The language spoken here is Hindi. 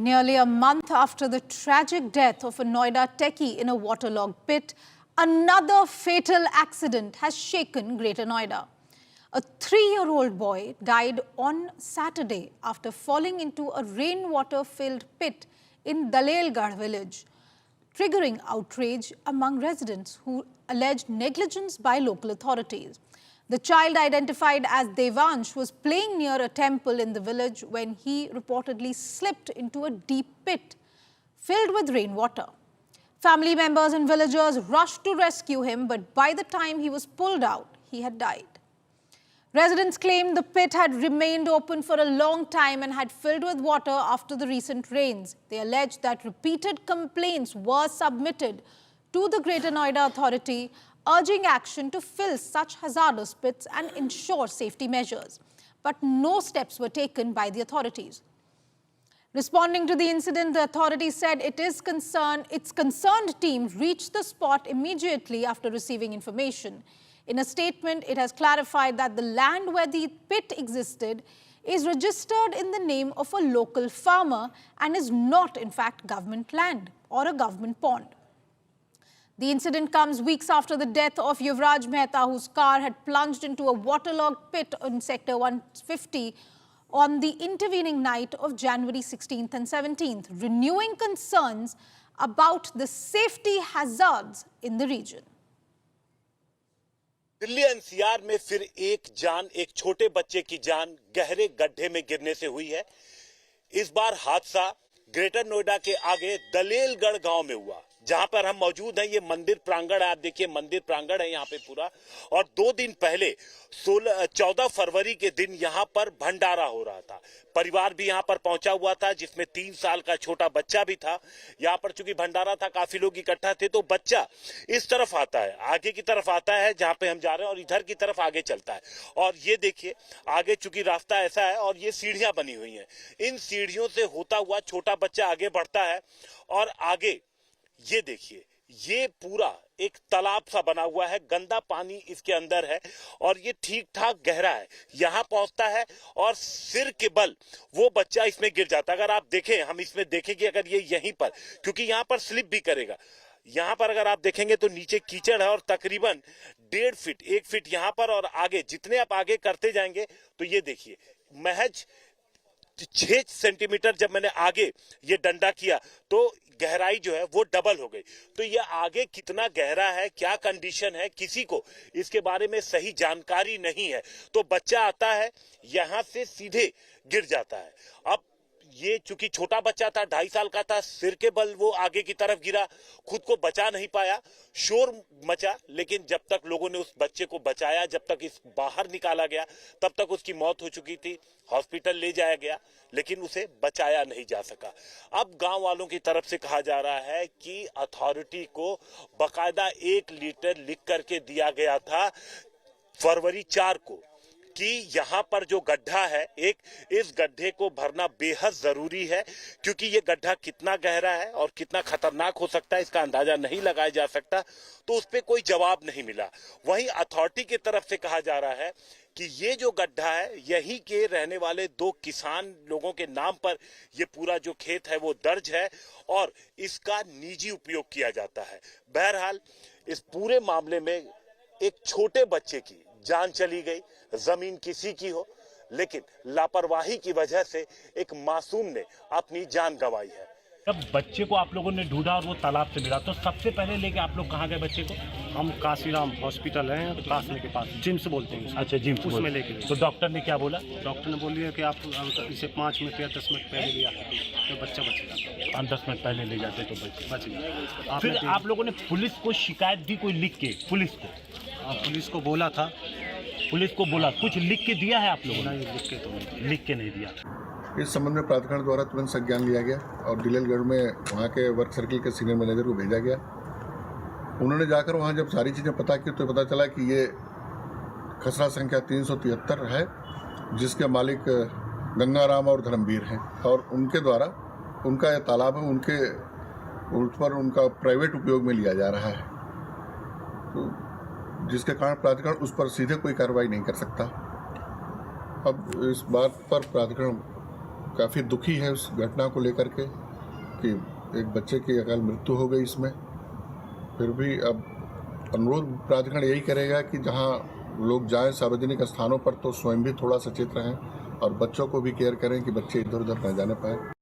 Nearly a month after the tragic death of a Noida techie in a waterlogged pit, another fatal accident has shaken Greater Noida. A 3-year-old boy died on Saturday after falling into a rainwater-filled pit in Dalelgarh village, triggering outrage among residents who alleged negligence by local authorities. The child, identified as Devansh, was playing near a temple in the village when he reportedly slipped into a deep pit filled with rainwater. Family members and villagers rushed to rescue him, but by the time he was pulled out, he had died. Residents claimed the pit had remained open for a long time and had filled with water after the recent rains. They alleged that repeated complaints were submitted to the Greater Noida Authority, urging action to fill such hazardous pits and ensure safety measures. But no steps were taken by the authorities. Responding to the incident, the authority said its concerned team reached the spot immediately after receiving information. In a statement, it has clarified that the land where the pit existed is registered in the name of a local farmer and is not, in fact, government land or a government pond. The incident comes weeks after the death of Yuvraj Mehta, whose car had plunged into a waterlogged pit in Sector 150 on the intervening night of January 16th and 17th, renewing concerns about the safety hazards in the region. Delhi NCR में फिर एक छोटे बच्चे की जान गहरे गड्ढे में गिरने से हुई है। इस बार हादसा ग्रेटर नोएडा के आगे दलेलगढ़ गांव में हुआ, जहां पर हम मौजूद हैं। ये मंदिर प्रांगण है, आप देखिए मंदिर प्रांगण है यहाँ पे पूरा। और 2 दिन पहले 14 फरवरी के दिन यहाँ पर भंडारा हो रहा था। परिवार भी यहाँ पर पहुंचा हुआ था, जिसमें 3 साल का छोटा बच्चा भी था। यहाँ पर चूंकि भंडारा था, काफी लोग इकट्ठा थे, तो बच्चा इस तरफ आता है, आगे की तरफ आता है जहां पे हम जा रहे हैं, और इधर की तरफ आगे चलता है। और ये देखिए आगे चूंकि रास्ता ऐसा है और ये सीढ़ियां बनी हुई हैं, इन सीढ़ियों से होता हुआ छोटा बच्चा आगे बढ़ता है। और आगे ये देखिए, ये पूरा एक तालाब सा बना हुआ है, गंदा पानी इसके अंदर है और ये ठीक ठाक गहरा है। यहां पहुंचता है और सिर के बल वो बच्चा इसमें गिर जाता है। अगर आप देखें, हम इसमें देखेंगे, अगर ये यहीं पर, क्योंकि यहां पर स्लिप भी करेगा, यहां पर अगर आप देखेंगे तो नीचे कीचड़ है और तकरीबन 1.5 फीट 1 फीट यहां पर, और आगे जितने आप आगे करते जाएंगे तो ये देखिए महज 6 सेंटीमीटर जब मैंने आगे ये डंडा किया तो गहराई जो है वो डबल हो गई। तो ये आगे कितना गहरा है, क्या कंडीशन है, किसी को इसके बारे में सही जानकारी नहीं है। तो बच्चा आता है, यहां से सीधे गिर जाता है। अब ये चूंकि छोटा बच्चा था, 2.5 साल का था, सिर के बल वो आगे की तरफ गिरा, खुद को बचा नहीं पाया, शोर मचा। लेकिन जब तक लोगों ने उस बच्चे को बचाया, जब तक इस बाहर निकाला गया, तब तक उसकी मौत हो चुकी थी। हॉस्पिटल ले जाया गया, लेकिन उसे बचाया नहीं जा सका। अब गांव वालों की तरफ से कहा जा रहा है कि अथॉरिटी को बकायदा 1 लीटर लिख करके दिया गया था फरवरी 4 को कि यहां पर जो गड्ढा है, इस गड्ढे को भरना बेहद जरूरी है, क्योंकि ये गड्ढा कितना गहरा है और कितना खतरनाक हो सकता है इसका अंदाजा नहीं लगाया जा सकता। तो उस पर कोई जवाब नहीं मिला। वहीं अथॉरिटी की तरफ से कहा जा रहा है कि ये जो गड्ढा है, यहीं के रहने वाले 2 किसान लोगों के नाम पर ये पूरा जो खेत है वो दर्ज है और इसका निजी उपयोग किया जाता है। बहरहाल इस पूरे मामले में एक छोटे बच्चे की जान चली गई, जमीन किसी की हो, लेकिन लापरवाही की वजह से एक मासूम ने अपनी जान गंवाई है। जब बच्चे को आप लोगों ने ढूंढा और वो तालाब से मिला, तो सबसे पहले लेके आप लोग कहाँ गए बच्चे को? हम काशीराम हॉस्पिटल है कासने के पास, जिम्स बोलते हैं। अच्छा, जिम्स उसमें लेके गए। तो डॉक्टर ने क्या बोला? डॉक्टर ने बोलिए कि आप इसे 5 मिनट या 10 मिनट पहले ले आते तो बच्चा बचेगा। 10 मिनट पहले ले जाते तो बच गया। फिर आप लोगों ने पुलिस को शिकायत दी कोई लिख के? पुलिस को बोला था, पुलिस को बोला, कुछ लिख के दिया है आप लोगों ने? नहीं, लिख के नहीं दिया। इस संबंध में प्राधिकरण द्वारा तुरंत संज्ञान लिया गया और दिलेलगढ़ में वहाँ के वर्क सर्किल के सीनियर मैनेजर को भेजा गया। उन्होंने जाकर वहाँ जब सारी चीज़ें पता की तो पता चला कि ये खसरा संख्या 373 है, जिसके मालिक गंगाराम और धर्मवीर हैं और उनके द्वारा उनका यह तालाब है, उनके उस पर उनका प्राइवेट उपयोग में लिया जा रहा है, तो जिसके कारण प्राधिकरण उस पर सीधे कोई कार्रवाई नहीं कर सकता। अब इस बात पर प्राधिकरण काफ़ी दुखी है उस घटना को लेकर के कि एक बच्चे की अकाल मृत्यु हो गई इसमें। फिर भी अब अनुरोध प्राधिकरण यही करेगा कि जहाँ लोग जाएं सार्वजनिक स्थानों पर तो स्वयं भी थोड़ा सचेत रहें और बच्चों को भी केयर करें कि बच्चे इधर उधर न जाने पाए।